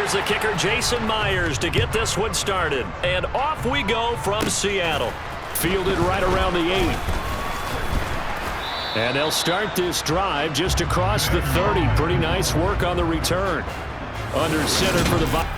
Here's the kicker, Jason Myers, to get this one started. And off we go from Seattle. Fielded right around the 8. And they'll start this drive just across the 30. Pretty nice work on the return. Under center for the Vikings.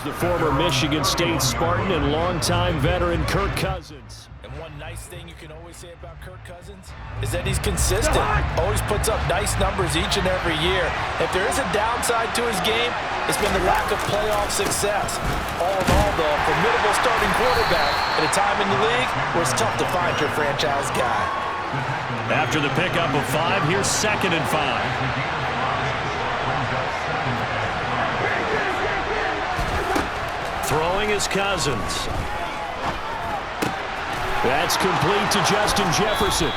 The former Michigan State Spartan and longtime veteran Kirk Cousins. And one nice thing you can always say about Kirk Cousins is that he's consistent. Always puts up nice numbers each and every year. If there is a downside to his game, it's been the lack of playoff success. All in all, though, a formidable starting quarterback at a time in the league where it's tough to find your franchise guy. After the pickup of 5, here's 2nd and 5. Throwing is Cousins. That's complete to Justin Jefferson.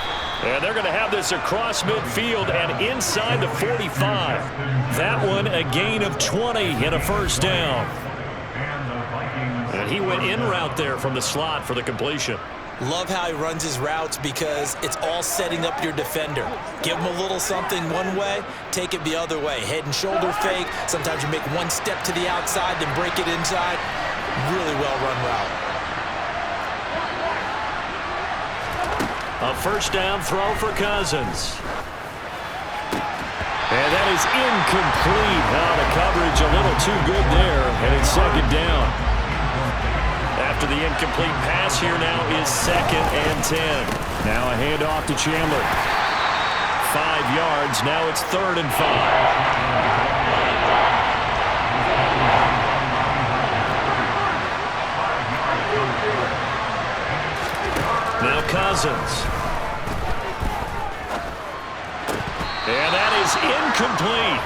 And they're going to have this across midfield and inside the 45. That one a gain of 20 and a first down. And he went in route there from the slot for the completion. Love how he runs his routes because it's all setting up your defender. Give him a little something one way, take it the other way. Head and shoulder fake. Sometimes you make one step to the outside, then break it inside. Really well-run route. A first down throw for Cousins. And that is incomplete. The coverage a little too good there, and it's 2nd down. After the incomplete pass, here now is 2nd and 10. Now a handoff to Chandler. 5 yards. Now it's 3rd and 5. Now Cousins. And that is incomplete.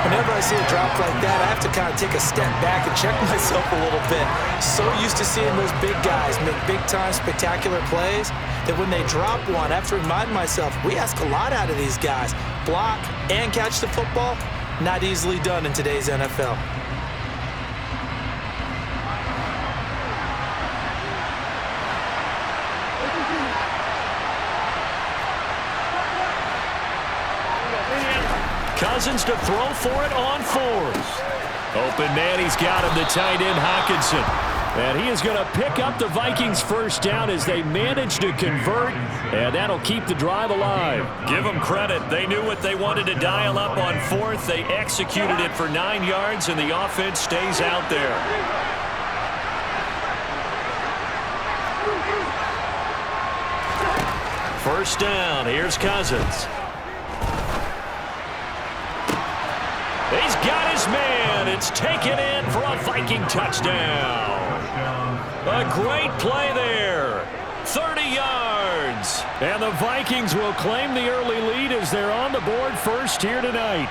Whenever I see a drop like that, I have to kind of take a step back and check myself a little bit. So used to seeing those big guys make big-time spectacular plays that when they drop one, I have to remind myself, we ask a lot out of these guys. Block and catch the football, not easily done in today's NFL. Cousins to throw for it on 4th. Open man, he's got him, the tight end Hockenson. And he is going to pick up the Vikings' first down as they manage to convert, and that'll keep the drive alive. Give them credit. They knew what they wanted to dial up on 4th. They executed it for 9 yards, and the offense stays out there. First down, here's Cousins. He's got his man. It's taken in for a Viking touchdown. A great play there. 30 yards. And the Vikings will claim the early lead as they're on the board first here tonight.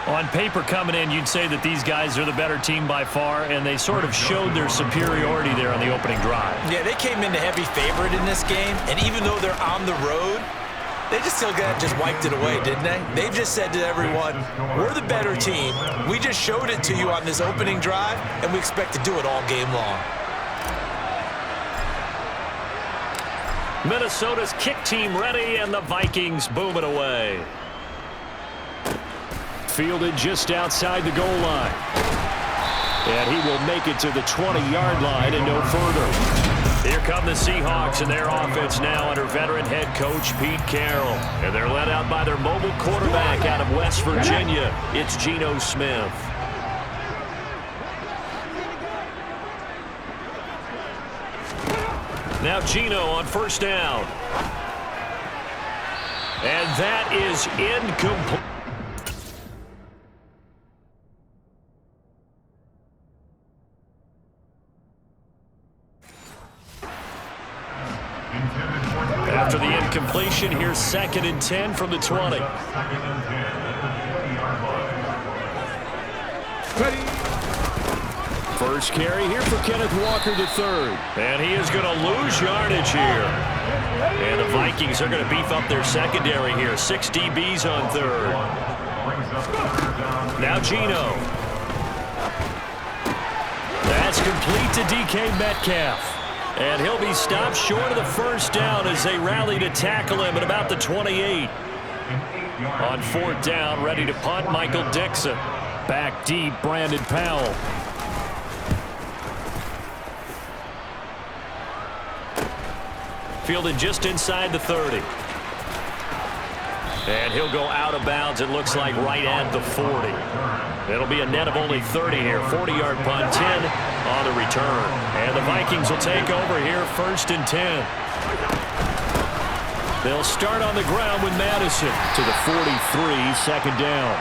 On paper coming in, you'd say that these guys are the better team by far, and they sort of showed their superiority there on the opening drive. Yeah, they came in the heavy favorite in this game, and even though they're on the road, they just still just wiped it away, didn't they? They've just said to everyone, we're the better team. We just showed it to you on this opening drive, and we expect to do it all game long. Minnesota's kick team ready, and the Vikings boom it away. Fielded just outside the goal line. And he will make it to the 20-yard line and no further. Here come the Seahawks and their offense now under veteran head coach Pete Carroll. And they're led out by their mobile quarterback out of West Virginia. It's Geno Smith. Now Geno on first down. And that is incomplete. After the incompletion, here's 2nd and 10 from the 20. First carry here for Kenneth Walker III. And he is going to lose yardage here. And the Vikings are going to beef up their secondary here. 6 DBs on third. Now Geno. That's complete to DK Metcalf. And he'll be stopped short of the first down as they rally to tackle him at about the 28. On 4th down, ready to punt, Michael Dixon. Back deep, Brandon Powell. Fielded just inside the 30. And he'll go out of bounds, it looks like, right at the 40. It'll be a net of only 30 here. 40-yard punt, 10 on the return. And the Vikings will take over here, 1st and 10. They'll start on the ground with Madison to the 43, 2nd down.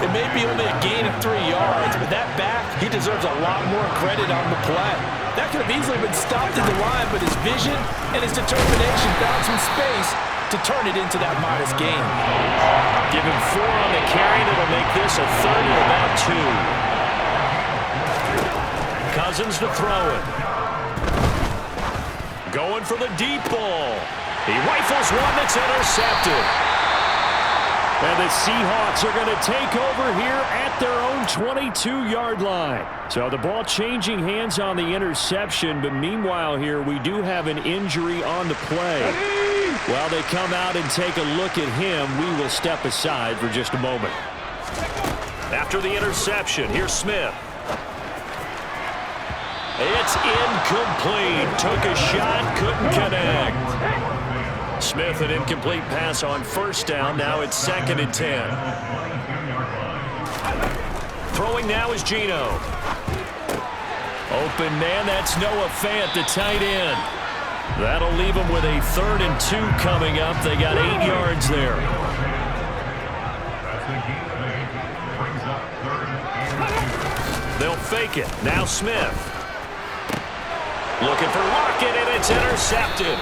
It may be only a gain of 3 yards, but that back, he deserves a lot more credit on the play. That could have easily been stopped in the line, but his vision and his determination found some space to turn it into that modest gain. Give him 4 on the carry, and it'll make this a 3rd and about 2. Cousins to throw it. Going for the deep ball. He rifles one that's intercepted. And the Seahawks are going to take over here at their own 22-yard line. So the ball changing hands on the interception, but meanwhile here we do have an injury on the play. While they come out and take a look at him, we will step aside for just a moment. After the interception, here's Smith. It's incomplete. Took a shot, couldn't connect. Smith, an incomplete pass on first down. Now it's 2nd and 10. Throwing now is Geno. Open man, that's Noah Fant, the tight end. That'll leave them with a 3rd and 2 coming up. They got 8 yards there. They'll fake it. Now Smith. Looking for Lockett, and it's intercepted.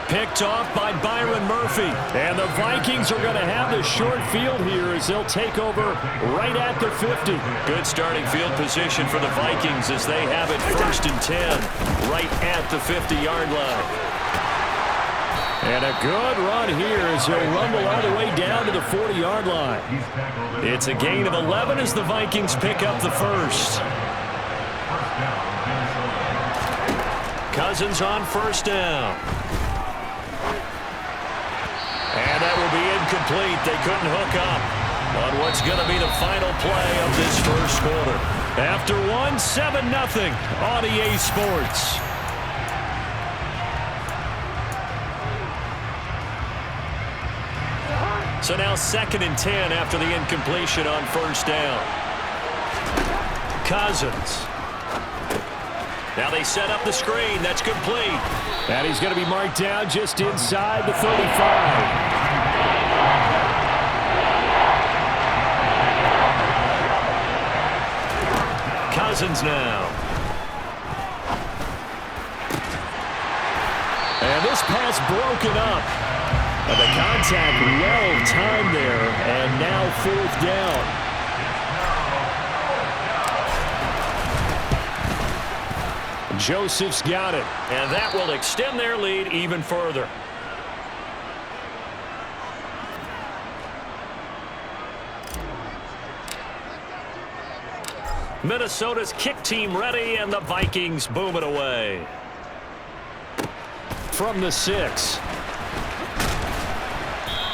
Picked off by Byron Murphy. And the Vikings are going to have the short field here as they'll take over right at the 50. Good starting field position for the Vikings as they have it 1st and 10 right at the 50-yard line. And a good run here as he'll rumble all the way down to the 40-yard line. It's a gain of 11 as the Vikings pick up the first. Cousins on first down. And that will be incomplete. They couldn't hook up on what's going to be the final play of this first quarter. After one, 7-0 on EA Sports. So now 2nd and 10 after the incompletion on first down. Cousins. Now they set up the screen. That's complete. And he's going to be marked down just inside the 35. Cousins now. And this pass broken up. And the contact well timed there. And now 4th down. Joseph's got it, and that will extend their lead even further. Minnesota's kick team ready, and the Vikings boom it away. From the 6.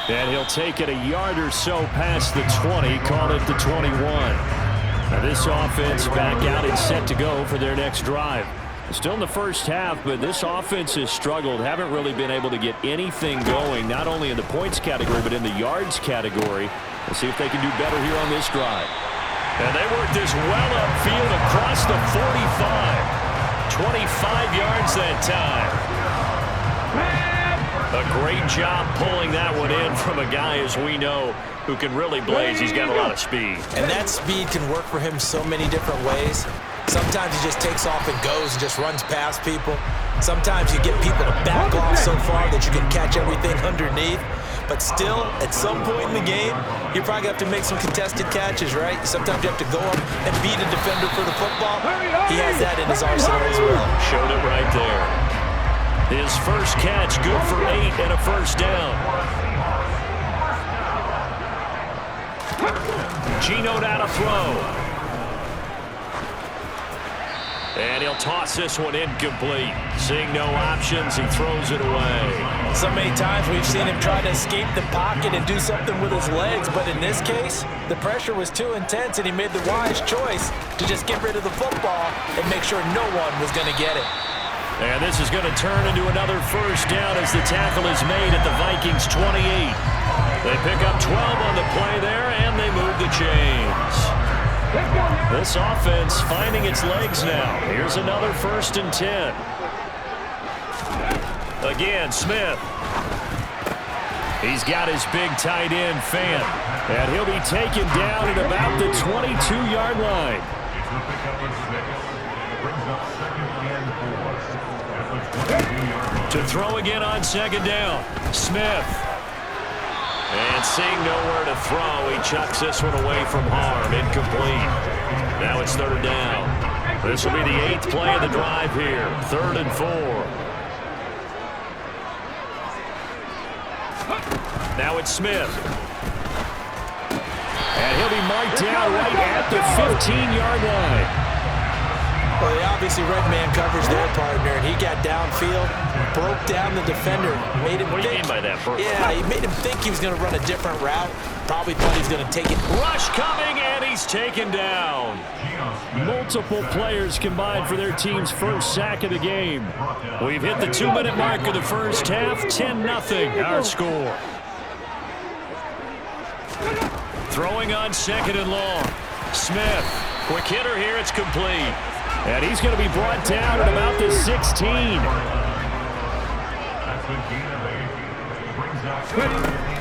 And he'll take it a yard or so past the 20, call it the 21. Now this offense back out and set to go for their next drive. Still in the first half, but this offense has struggled. Haven't really been able to get anything going, not only in the points category, but in the yards category. We'll see if they can do better here on this drive. And they work this well upfield across the 45. 25 yards that time. A great job pulling that one in from a guy, as we know, who can really blaze. He's got a lot of speed. And that speed can work for him so many different ways. Sometimes he just takes off and goes and just runs past people. Sometimes you get people to back off so far that you can catch everything underneath. But still, at some point in the game, you probably have to make some contested catches, right? Sometimes you have to go up and beat a defender for the football. He has that in his arsenal as well. Showed it right there. His first catch, good for 8 and a first down. Geno out to throw. And he'll toss this one incomplete. Seeing no options, he throws it away. So many times we've seen him try to escape the pocket and do something with his legs, but in this case, the pressure was too intense and he made the wise choice to just get rid of the football and make sure no one was going to get it. And this is going to turn into another first down as the tackle is made at the Vikings 28. They pick up 12 on the play there, and they move the chains. This offense finding its legs now. Here's another 1st and 10. Again, Smith. He's got his big tight end, Fan. And he'll be taken down at about the 22-yard line. To throw again on 2nd down. Smith. And seeing nowhere to throw, he chucks this one away from harm. Incomplete. Now it's 3rd down. This will be the 8th play of the drive here. 3rd and 4. Now it's Smith. And he'll be marked down right at the 15-yard line. Well, they obviously read man coverage their partner, and he got downfield, broke down the defender, made him think. What do you mean by that, Burke? Yeah, he made him think he was going to run a different route. Probably thought he was going to take it. Rush coming, and he's taken down. Multiple players combined for their team's first sack of the game. We've hit the 2-minute mark of the first half. 10-0 our score. Throwing on 2nd and long. Smith. Quick hitter here. It's complete. And he's going to be brought down at about the 16.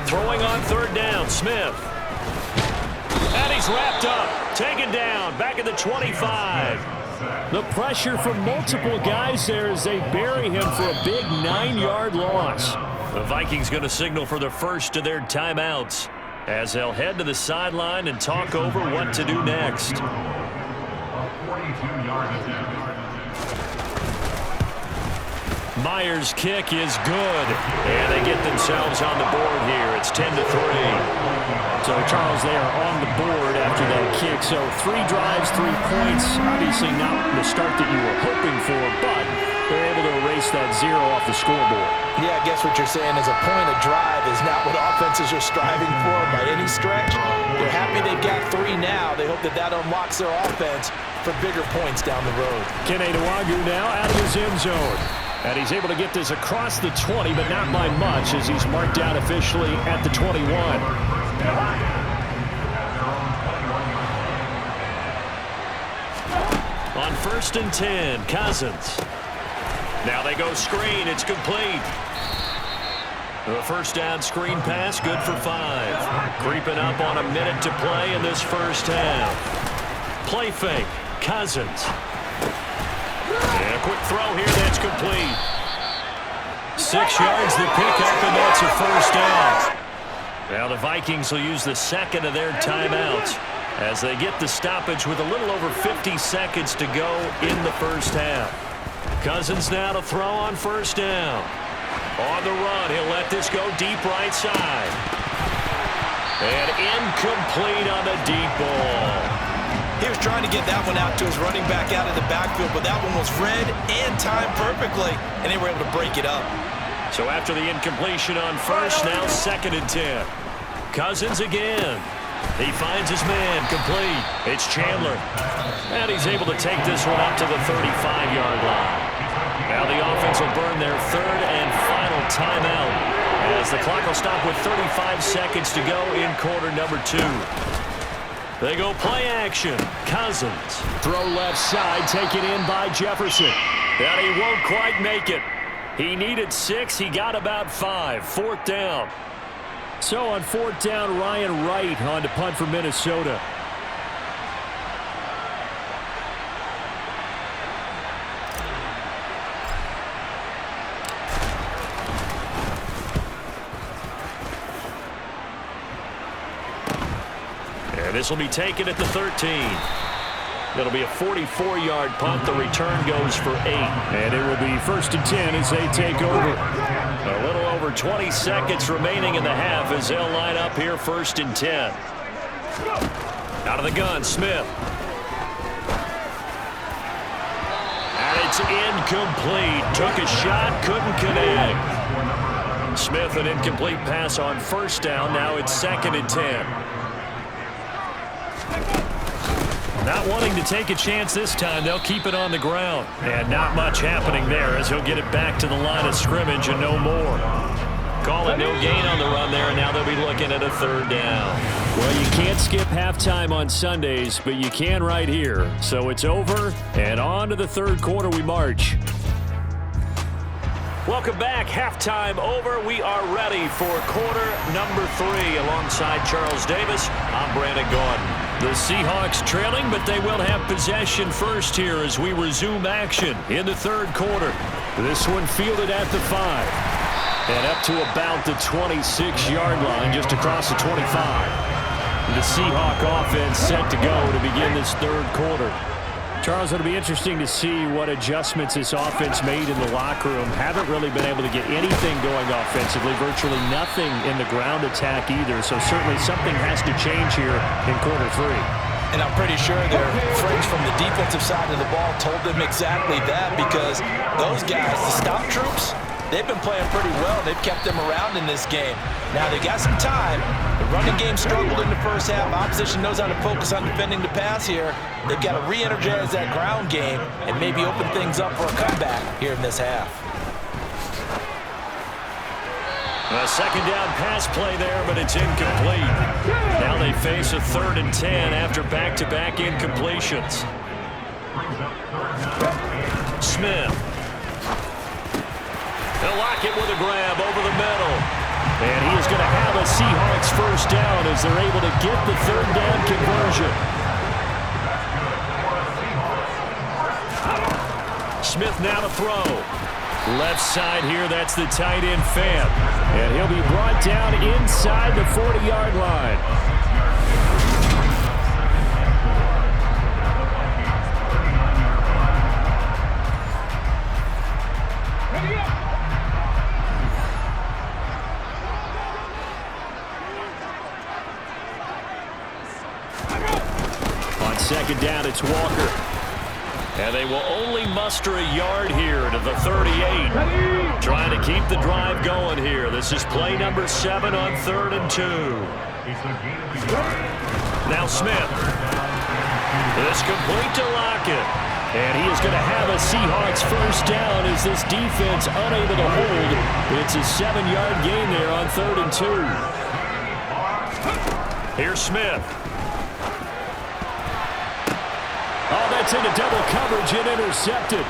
Throwing on 3rd down, Smith. And he's wrapped up, taken down, back at the 25. The pressure from multiple guys there as they bury him for a big 9-yard loss. The Vikings going to signal for the first of their timeouts as they'll head to the sideline and talk over what to do next. Myers' kick is good, and they get themselves on the board here. It's 10-3. So, Charles, they are on the board after that kick. So 3 drives, 3 points. Obviously not the start that you were hoping for, but they're able to erase that 0 off the scoreboard. Yeah, I guess what you're saying is a point of drive is not what offenses are striving for by any stretch. They're happy they've got 3 now. They hope that that unlocks their offense for bigger points down the road. Kene Nwangwu now out of his end zone. And he's able to get this across the 20, but not by much as he's marked out officially at the 21. On 1st and 10, Cousins. Now they go screen. It's complete. The first down screen pass, good for 5. Creeping up on a minute to play in this first half. Play fake. Cousins. And a quick throw here, that's complete. 6 yards the pickup, and that's a first down. Now the Vikings will use the 2nd of their timeouts as they get the stoppage with a little over 50 seconds to go in the first half. Cousins now to throw on 1st down. On the run, he'll let this go deep right side. And incomplete on the deep ball. He was trying to get that one out to his running back out of the backfield, but that one was read and timed perfectly, and they were able to break it up. So after the incompletion on 1st, now 2nd and 10. Cousins again. He finds his man, complete. It's Chandler. And he's able to take this one up to the 35-yard line. Now the offense will burn their 3rd and final timeout as the clock will stop with 35 seconds to go in quarter number 2. They go play action. Cousins. Throw left side, taken in by Jefferson. And he won't quite make it. He needed 6. He got about 5. 4th down. So on 4th down, Ryan Wright on to punt for Minnesota. And this will be taken at the 13. It'll be a 44-yard punt. The return goes for 8. And it will be 1st and 10 as they take over. A little over 20 seconds remaining in the half as they'll line up here 1st and 10. Out of the gun, Smith. And it's incomplete. Took a shot, couldn't connect. Smith, an incomplete pass on 1st down. Now it's 2nd and 10. Not wanting to take a chance this time, they'll keep it on the ground. And not much happening there as he'll get it back to the line of scrimmage and no more. Calling no gain on the run there, and now they'll be looking at a 3rd down. Well, you can't skip halftime on Sundays, but you can right here. So it's over, and on to the 3rd quarter we march. Welcome back. Halftime over. We are ready for quarter number 3. Alongside Charles Davis, I'm Brandon Gordon. The Seahawks trailing, but they will have possession first here as we resume action in the 3rd quarter. This one fielded at the 5. And up to about the 26-yard line, just across the 25. The Seahawk offense set to go to begin this 3rd quarter. Charles, it'll be interesting to see what adjustments this offense made in the locker room. Haven't really been able to get anything going offensively, virtually nothing in the ground attack either. So certainly something has to change here in quarter 3. And I'm pretty sure their friends from the defensive side of the ball told them exactly that, because those guys, the stop troops, they've been playing pretty well. They've kept them around in this game. Now they got some time. The running game struggled in the first half. Opposition knows how to focus on defending the pass here. They've got to re-energize that ground game and maybe open things up for a comeback here in this half. A 2nd down pass play there, but it's incomplete. Now they face a 3rd and 10 after back-to-back incompletions. Smith. They'll lock it with a grab over the middle. And he is going to have a Seahawks 1st down as they're able to get the 3rd down conversion. Smith now to throw. Left side here, that's the tight end Fant. And he'll be brought down inside the 40-yard line. On 2nd down, it's Walker. And they will only muster a yard here to the 38. Trying to keep the drive going here. This is play number 7 on 3rd and 2. Now Smith. This complete to Lockett. And he is going to have a Seahawks 1st down as this defense unable to hold. It's a 7-yard gain there on 3rd and 2. Here's Smith. Oh, that's into double coverage and intercepted.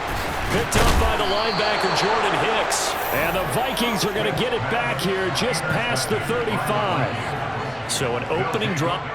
Picked up by the linebacker, Jordan Hicks. And the Vikings are going to get it back here just past the 35. So an opening drop.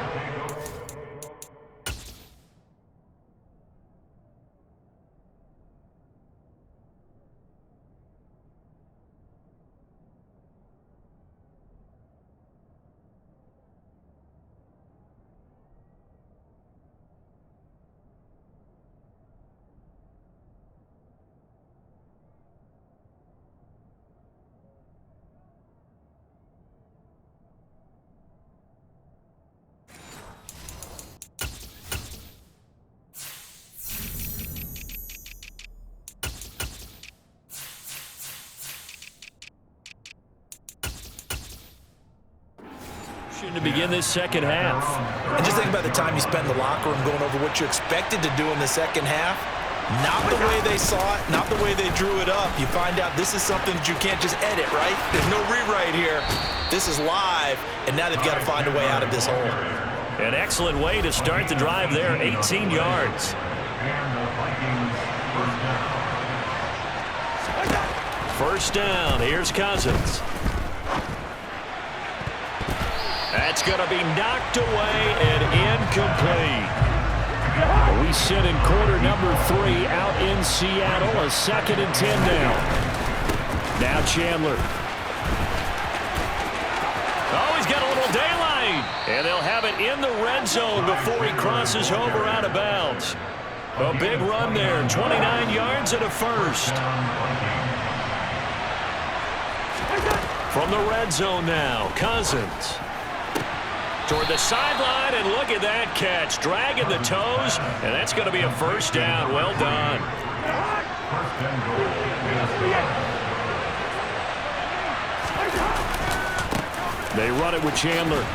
To begin this 2nd half. And just think about the time you spent in the locker room going over what you expected to do in the 2nd half. Not the way they saw it, not the way they drew it up. You find out this is something that you can't just edit, right? There's no rewrite here. This is live, and now they've got to find a way out of this hole. An excellent way to start the drive there, 18 yards. First down. Here's Cousins. That's going to be knocked away and incomplete. We sit in quarter number 3 out in Seattle. A 2nd and 10 now. Now Chandler. Oh, he's got a little daylight. And they'll have it in the red zone before he crosses over out of bounds. A big run there. 29 yards and a first. From the red zone now, Cousins. Toward the sideline, and look at that catch. Dragging the toes, and that's going to be a first down. Well done. They run it with Chandler.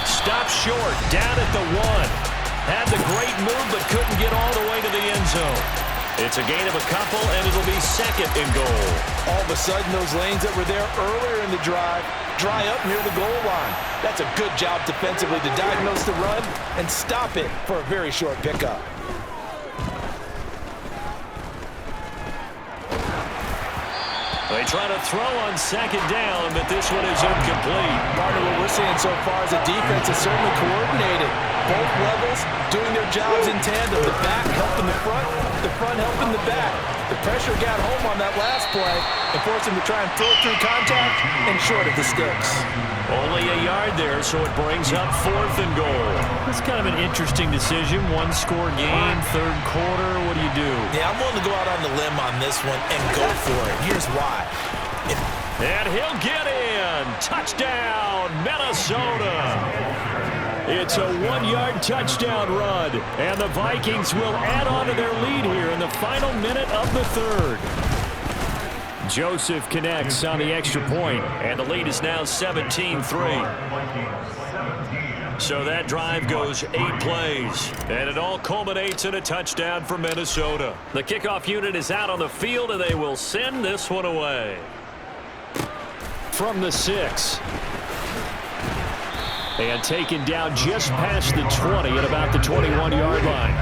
Stop short, down at the 1. Had the great move, but couldn't get all the way to the end zone. It's a gain of a couple, and it'll be 2nd and goal. All of a sudden, those lanes that were there earlier in the drive dry up near the goal line. That's a good job defensively to diagnose the run and stop it for a very short pickup. They try to throw on 2nd down, but this one is incomplete. Partner, what we're seeing so far is the defense is certainly coordinated. Both levels doing their jobs in tandem. The back helping the front helping the back. The pressure got home on that last play and forced him to try and throw through contact and short of the sticks. Only a yard there, so it brings up 4th and goal. It's kind of an interesting decision. 1-score game, 3rd quarter. What do you do? Yeah, I'm willing to go out on the limb on this one and go for it. Here's why. And he'll get in. Touchdown, Minnesota. It's a 1-yard touchdown run, and the Vikings will add on to their lead here in the final minute of the 3rd. Joseph connects on the extra point, and the lead is now 17-3. So that drive goes 8 plays, and it all culminates in a touchdown for Minnesota. The kickoff unit is out on the field, and they will send this one away. From the 6. And taken down just past the 20 at about the 21-yard line.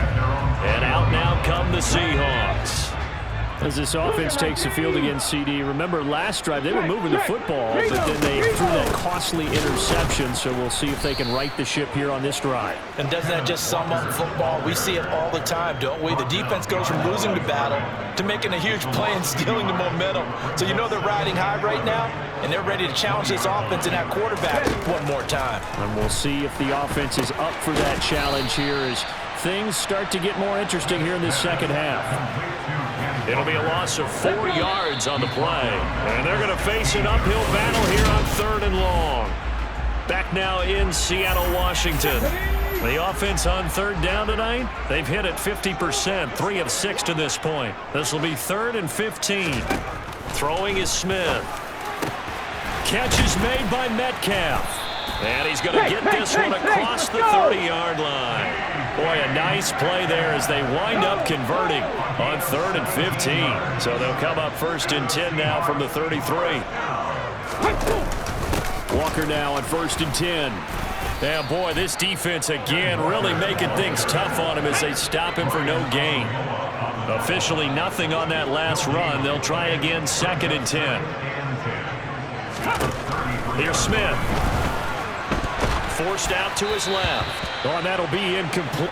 And out now come the Seahawks. As this offense takes the field against CD, remember last drive they were moving the football, but then they threw that costly interception, so we'll see if they can right the ship here on this drive. And doesn't that just sum up football? We see it all the time, don't we? The defense goes from losing the battle to making a huge play and stealing the momentum. So you know they're riding high right now, and they're ready to challenge this offense and that quarterback one more time. And we'll see if the offense is up for that challenge here as things start to get more interesting here in this 2nd half. It'll be a loss of 4 yards on the play. And they're going to face an uphill battle here on 3rd and long. Back now in Seattle, Washington. The offense on 3rd down tonight, they've hit it 50%, 3 of 6 to this point. This will be 3rd and 15. Throwing is Smith. Catch is made by Metcalf. And he's going to get this one across the 30-yard line. Boy, a nice play there as they wind up converting on 3rd and 15. So they'll come up 1st and 10 now from the 33. Walker now on 1st and 10. Yeah, boy, this defense again really making things tough on him as they stop him for no gain. Officially nothing on that last run. They'll try again 2nd and 10. Here's Smith. Forced out to his left. Oh, and that'll be incomplete.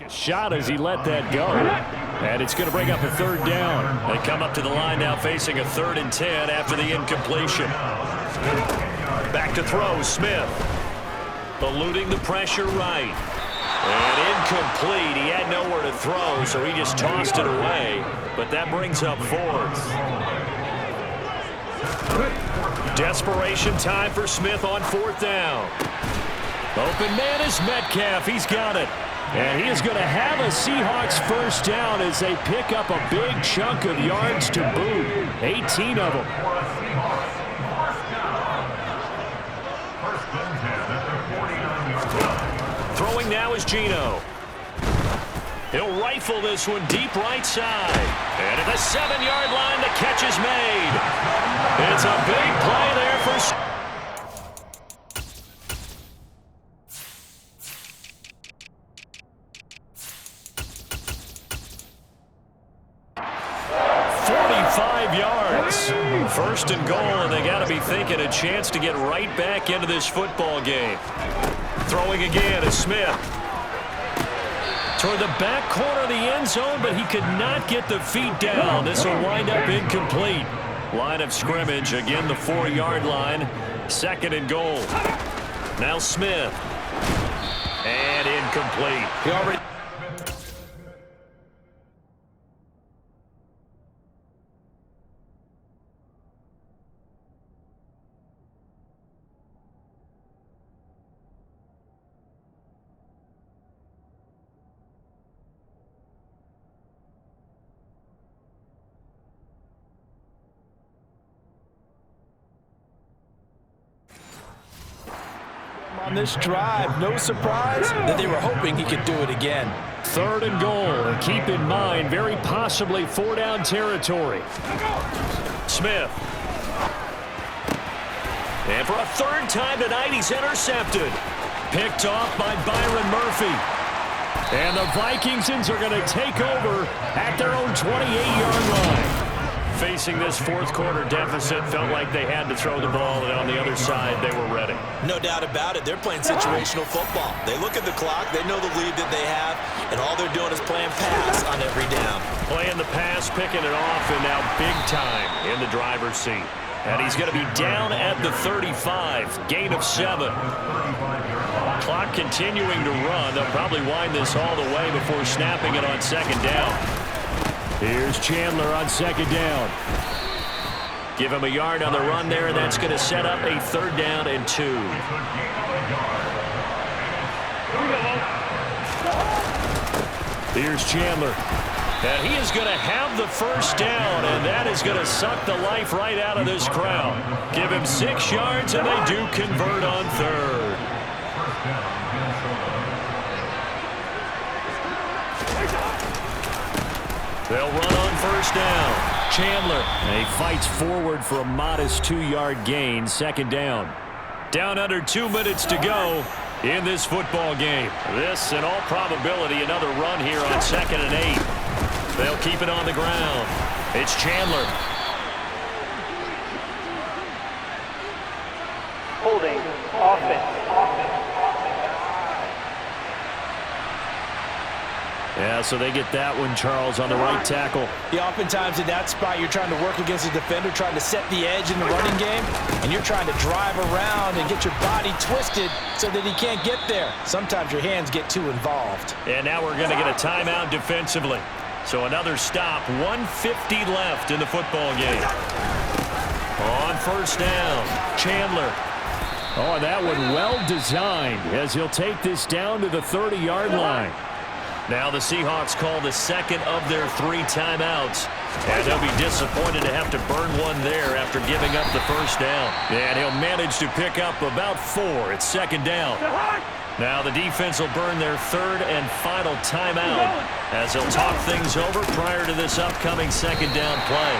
Shot as he let that go. And it's going to bring up a 3rd down. They come up to the line now facing a 3rd and 10 after the incompletion. Back to throw, Smith. Eluding the pressure right. And incomplete. He had nowhere to throw, so he just tossed it away. But that brings up 4th. Desperation time for Smith on 4th down. Open man is Metcalf. He's got it. And he is going to have a Seahawks 1st down as they pick up a big chunk of yards to boot. 18 of them. Throwing now is Geno. He'll rifle this one deep right side. And at the 7-yard line, the catch is made. It's a big play there for... 45 yards. First and goal, and they got to be thinking a chance to get right back into this football game. Throwing again is Smith. Toward the back corner of the end zone, but he could not get the feet down. This will wind up incomplete. Line of scrimmage, again the 4-yard line. Second and goal. Now Smith. And incomplete. He already... on this drive, no surprise that they were hoping he could do it again. Third and goal, and keep in mind, very possibly 4-down territory. Smith. And for a third time tonight, he's intercepted. Picked off by Byron Murphy. And the Vikings are going to take over at their own 28-yard line. Facing this fourth quarter deficit, felt like they had to throw the ball, and on the other side, they were ready. No doubt about it. They're playing situational football. They look at the clock, they know the lead that they have, and all they're doing is playing pass on every down. Playing the pass, picking it off, and now big time in the driver's seat. And he's going to be down at the 35, gain of 7. Clock continuing to run. They'll probably wind this all the way before snapping it on second down. Here's Chandler on second down. Give him a yard on the run there, and that's going to set up a 3rd down and 2. Here's Chandler. And he is going to have the first down, and that is going to suck the life right out of this crowd. Give him 6 yards, and they do convert on 3rd. They'll run on first down. Chandler. And he fights forward for a modest 2-yard gain. Second down. Down under 2 minutes to go in this football game. This, in all probability, another run here on 2nd and 8. They'll keep it on the ground. It's Chandler. Holding offense. Yeah, so they get that one, Charles, on the right tackle. Yeah, oftentimes in that spot, you're trying to work against a defender, trying to set the edge in the running game, and you're trying to drive around and get your body twisted so that he can't get there. Sometimes your hands get too involved. And now we're going to get a timeout defensively. So another stop, 1:50 left in the football game. On first down, Chandler. Oh, that one well designed as he'll take this down to the 30-yard line. Now the Seahawks call the second of their 3 timeouts. And they'll be disappointed to have to burn one there after giving up the first down. And he'll manage to pick up about 4. It's second down. Now the defense will burn their 3rd and final timeout as they'll talk things over prior to this upcoming second down play.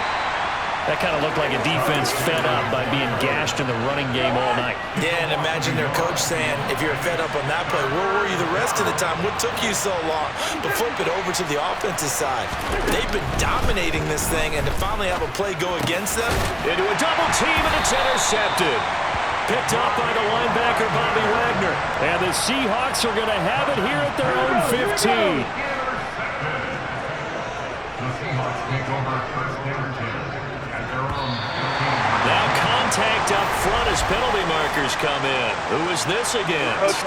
That kind of looked like a defense fed up by being gashed in the running game all night. Yeah, and imagine their coach saying, if you're fed up on that play, where were you the rest of the time? What took you so long to flip it over to the offensive side? They've been dominating this thing, and to finally have a play go against them. Into a double team, and it's intercepted. Picked up by the linebacker, Bobby Wagner. And the Seahawks are going to have it here at their own 15. Now contact up front as penalty markers come in. Who is this against?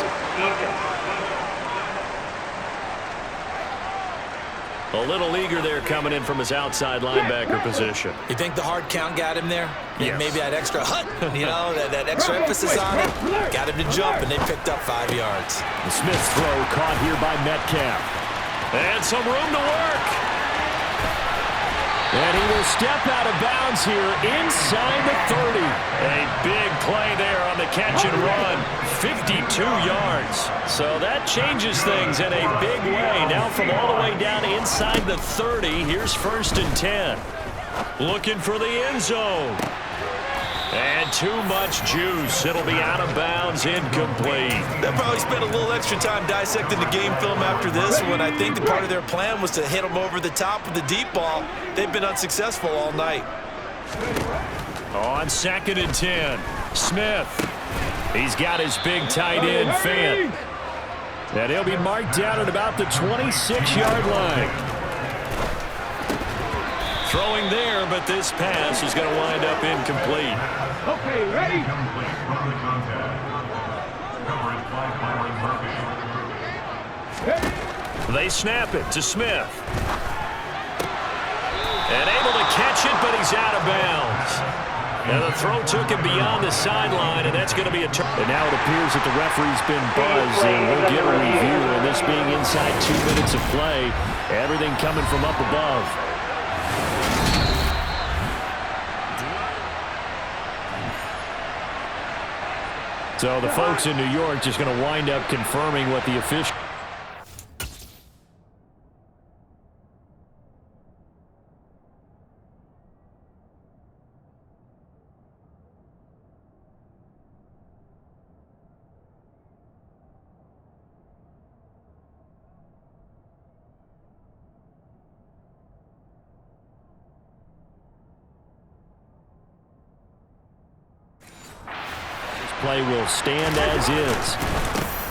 A little eager there coming in from his outside linebacker position. You think the hard count got him there? Yes. Maybe that extra that extra emphasis on it. Got him to jump, and they picked up 5 yards. The Smith's throw caught here by Metcalf. And some room to work. And he will step out of bounds here inside the 30. A big play there on the catch and run. 52 yards. So that changes things in a big way. Now from all the way down inside the 30, here's 1st and 10. Looking for the end zone. And too much juice. It'll be out of bounds, incomplete. They'll probably spend a little extra time dissecting the game film after this one. I think the part of their plan was to hit them over the top of the deep ball. They've been unsuccessful all night. On 2nd and 10, Smith. He's got his big tight end, Fant. And he'll be marked down at about the 26-yard line. Throwing there, but this pass is going to wind up incomplete. Okay, ready? They snap it to Smith. And able to catch it, but he's out of bounds. And the throw took him beyond the sideline, and that's going to be a turn. And now it appears that the referee's been buzzed, and we'll get a review. And this being inside 2 minutes of play, everything coming from up above. So the folks in New York just going to wind up confirming what the official. Play will stand as is.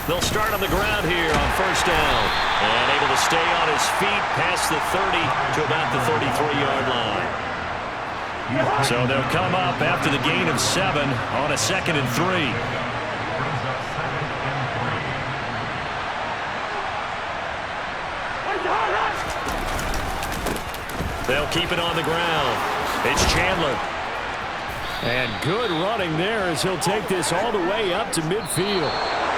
They'll start on the ground here on 1st down. And able to stay on his feet past the 30 to about the 33-yard line. So they'll come up after the gain of 7 on a 2nd and 3. They'll keep it on the ground. It's Chandler. And good running there as he'll take this all the way up to midfield.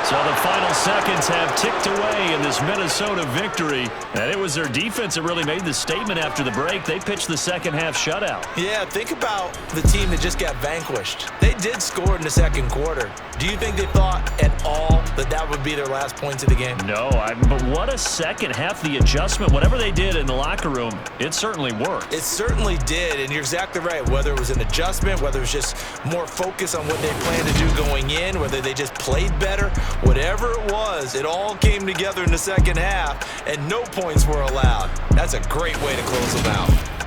So the final seconds have ticked away in this Minnesota victory. And it was their defense that really made the statement after the break. They pitched the second half shutout. Yeah, think about the team that just got vanquished. They did score in the 2nd quarter. Do you think they thought at all that that would be their last points of the game? No, but what a second half. The adjustment, whatever they did in the locker room, it certainly worked. It certainly did, and you're exactly right. Whether it was an adjustment, whether it was just more focus on what they planned to do going in, whether they just played better, whatever it was, it all came together in the second half, and no points were allowed. That's a great way to close them out.